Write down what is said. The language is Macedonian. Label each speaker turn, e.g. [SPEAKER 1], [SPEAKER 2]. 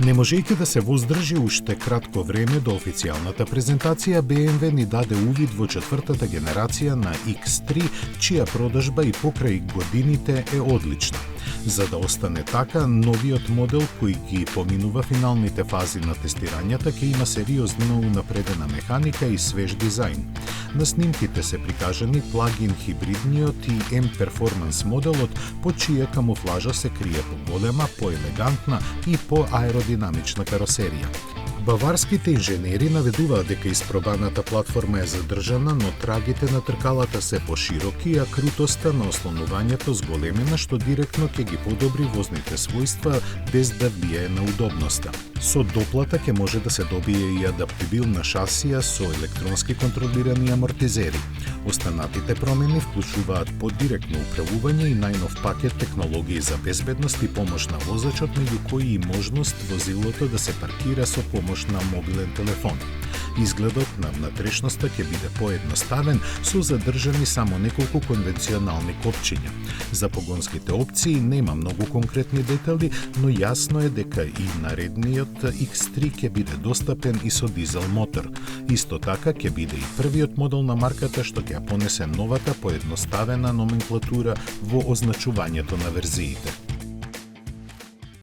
[SPEAKER 1] Не можејќи да се воздржи уште кратко време до официјалната презентација, BMW ни даде увид во четвртата генерација на X3, чија продажба и покрај годините е одлична. За да остане така, новиот модел кој ги поминува финалните фази на тестирањата ќе има сериозно унапредена механика и свеж дизајн. На снимките се прикажани плагин хибридниот и M-Performance моделот, по чија камуфлажа се крие поголема, поелегантна и поаеродинамична каросерија. Баварските инженери наведуваат дека испробаната платформа е задржана, но трагите на тркалата се пошироки, а крутоста на ослонувањето зголемена, што директно ќе ги подобри возните својства без да влијае на удобноста. Со доплата ќе може да се добие и адаптибилна шасија со електронски контролирани амортизери. Останатите промени вклучуваат подиректно управување и најнов пакет технологии за безбедност и помош на возачот, меѓу кои и можност возилото да се паркира со помош на мобилен телефон. Изгледот на внатрешноста ќе биде поедноставен, со задржани само неколку конвенционални копчиња. За погонските опции нема многу конкретни детали, но јасно е дека и наредниот X3 ќе биде достапен и со дизел мотор. Исто така ќе биде и првиот модел на марката што ќе понесе новата поедноставена номенклатура во означувањето на верзиите.